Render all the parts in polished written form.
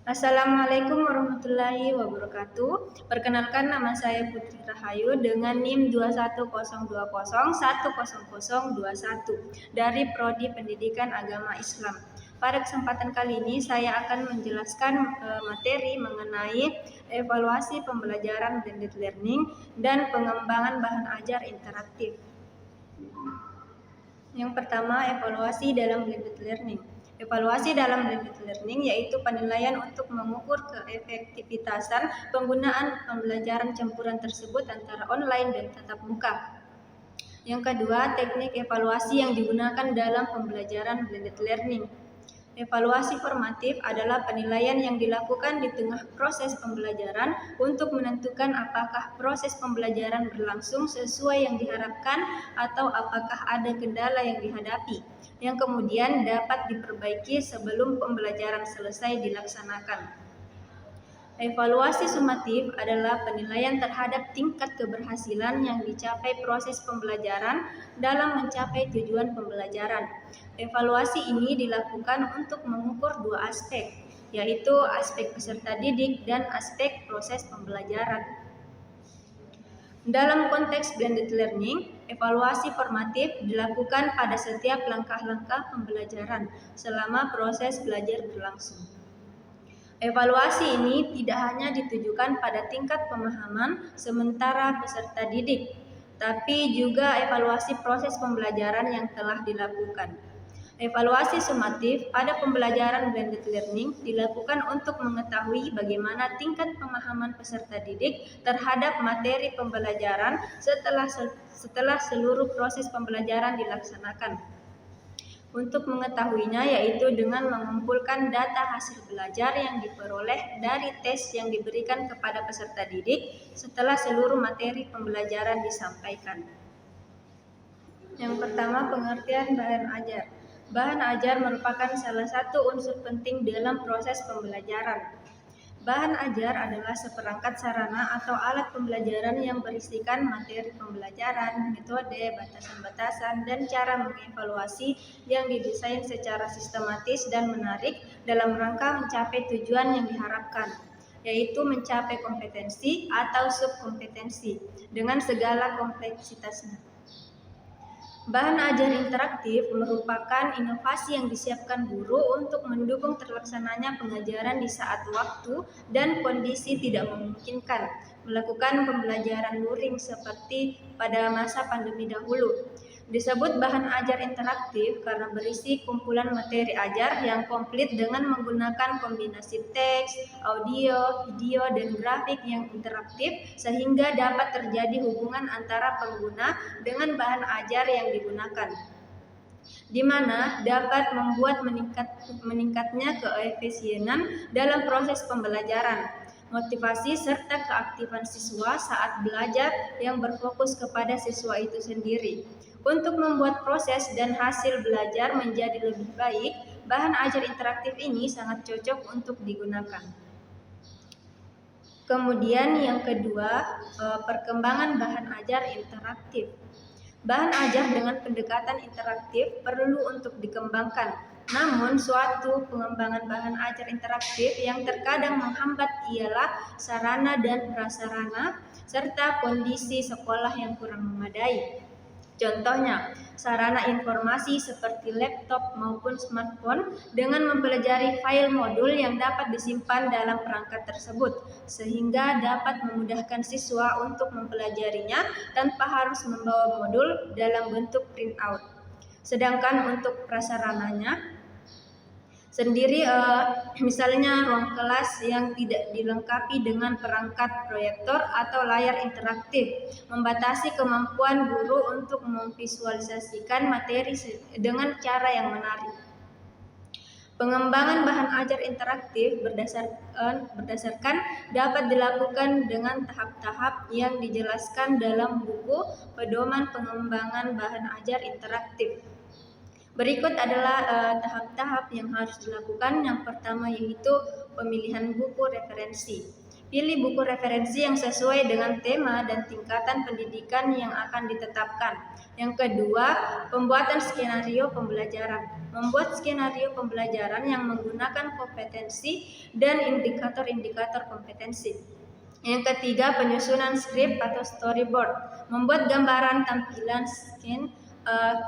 Assalamualaikum warahmatullahi wabarakatuh. Perkenalkan, nama saya Putri Rahayu dengan NIM 21020100021 dari Prodi Pendidikan Agama Islam. Pada kesempatan kali ini saya akan menjelaskan materi mengenai evaluasi pembelajaran blended learning dan pengembangan bahan ajar interaktif. Yang pertama, evaluasi dalam blended learning. Evaluasi dalam blended learning yaitu penilaian untuk mengukur keefektivitasan penggunaan pembelajaran campuran tersebut antara online dan tatap muka. Yang kedua, teknik evaluasi yang digunakan dalam pembelajaran blended learning. Evaluasi formatif adalah penilaian yang dilakukan di tengah proses pembelajaran untuk menentukan apakah proses pembelajaran berlangsung sesuai yang diharapkan atau apakah ada kendala yang dihadapi, yang kemudian dapat diperbaiki sebelum pembelajaran selesai dilaksanakan. Evaluasi sumatif adalah penilaian terhadap tingkat keberhasilan yang dicapai proses pembelajaran dalam mencapai tujuan pembelajaran. Evaluasi ini dilakukan untuk mengukur dua aspek, yaitu aspek peserta didik dan aspek proses pembelajaran. Dalam konteks blended learning, evaluasi formatif dilakukan pada setiap langkah-langkah pembelajaran selama proses belajar berlangsung. Evaluasi ini tidak hanya ditujukan pada tingkat pemahaman sementara peserta didik, tapi juga evaluasi proses pembelajaran yang telah dilakukan. Evaluasi sumatif pada pembelajaran blended learning dilakukan untuk mengetahui bagaimana tingkat pemahaman peserta didik terhadap materi pembelajaran setelah seluruh proses pembelajaran dilaksanakan. Untuk mengetahuinya yaitu dengan mengumpulkan data hasil belajar yang diperoleh dari tes yang diberikan kepada peserta didik setelah seluruh materi pembelajaran disampaikan. Yang pertama, pengertian bahan ajar. Bahan ajar merupakan salah satu unsur penting dalam proses pembelajaran. Bahan ajar adalah seperangkat sarana atau alat pembelajaran yang berisikan materi pembelajaran, metode, batasan-batasan, dan cara mengevaluasi yang didesain secara sistematis dan menarik dalam rangka mencapai tujuan yang diharapkan, yaitu mencapai kompetensi atau subkompetensi dengan segala kompleksitasnya. Bahan ajar interaktif merupakan inovasi yang disiapkan guru untuk mendukung terlaksananya pengajaran di saat waktu dan kondisi tidak memungkinkan melakukan pembelajaran luring seperti pada masa pandemi dahulu. Disebut bahan ajar interaktif karena berisi kumpulan materi ajar yang komplit dengan menggunakan kombinasi teks, audio, video, dan grafik yang interaktif sehingga dapat terjadi hubungan antara pengguna dengan bahan ajar yang digunakan, di mana dapat membuat meningkatnya keefisienan dalam proses pembelajaran, motivasi serta keaktifan siswa saat belajar yang berfokus kepada siswa itu sendiri. Untuk membuat proses dan hasil belajar menjadi lebih baik, bahan ajar interaktif ini sangat cocok untuk digunakan. Kemudian yang kedua, perkembangan bahan ajar interaktif. Bahan ajar dengan pendekatan interaktif perlu untuk dikembangkan. Namun, suatu pengembangan bahan ajar interaktif yang terkadang menghambat ialah sarana dan prasarana serta kondisi sekolah yang kurang memadai. Contohnya, sarana informasi seperti laptop maupun smartphone dengan mempelajari file modul yang dapat disimpan dalam perangkat tersebut, sehingga dapat memudahkan siswa untuk mempelajarinya tanpa harus membawa modul dalam bentuk printout. Sedangkan untuk prasarananya sendiri, misalnya ruang kelas yang tidak dilengkapi dengan perangkat proyektor atau layar interaktif, membatasi kemampuan guru untuk memvisualisasikan materi dengan cara yang menarik. Pengembangan bahan ajar interaktif berdasarkan dapat dilakukan dengan tahap-tahap yang dijelaskan dalam buku Pedoman Pengembangan Bahan Ajar Interaktif. Berikut adalah tahap-tahap yang harus dilakukan. Yang pertama yaitu pemilihan buku referensi. Pilih buku referensi yang sesuai dengan tema dan tingkatan pendidikan yang akan ditetapkan. Yang kedua, pembuatan skenario pembelajaran. membuat skenario pembelajaran yang menggunakan kompetensi dan indikator-indikator kompetensi. Yang ketiga, penyusunan skrip atau storyboard, membuat gambaran tampilan scan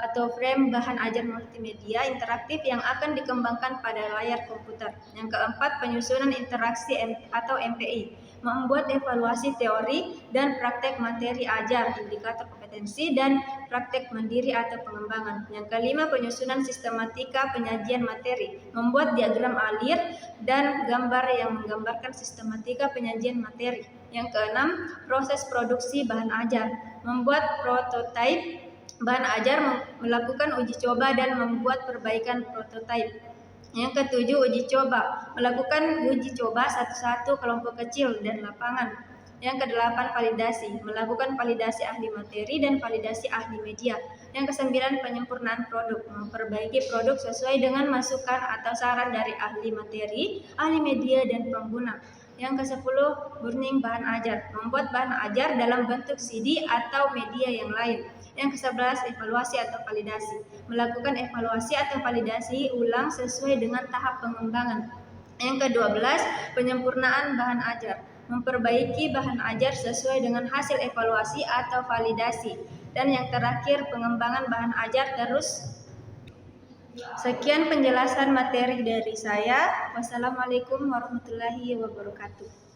atau frame bahan ajar multimedia interaktif yang akan dikembangkan pada layar komputer. Yang keempat, penyusunan interaksi atau MPI, membuat evaluasi teori dan praktek materi ajar, indikator kompetensi, dan praktek mandiri atau pengembangan. Yang kelima, penyusunan sistematika penyajian materi, membuat diagram alir dan gambar yang menggambarkan sistematika penyajian materi. Yang keenam, proses produksi bahan ajar, membuat prototipe bahan ajar, melakukan uji coba dan membuat perbaikan prototipe. Yang ketujuh, uji coba, melakukan uji coba satu-satu kelompok kecil dan lapangan. Yang kedelapan, validasi, melakukan validasi ahli materi dan validasi ahli media. Yang kesembilan, penyempurnaan produk, memperbaiki produk sesuai dengan masukan atau saran dari ahli materi, ahli media, dan pengguna. Yang ke-10, burning bahan ajar, membuat bahan ajar dalam bentuk CD atau media yang lain. Yang ke-11, evaluasi atau validasi, melakukan evaluasi atau validasi ulang sesuai dengan tahap pengembangan. Yang ke-12, penyempurnaan bahan ajar, memperbaiki bahan ajar sesuai dengan hasil evaluasi atau validasi. Dan yang terakhir, pengembangan bahan ajar terus. Sekian penjelasan materi dari saya. Wassalamualaikum warahmatullahi wabarakatuh.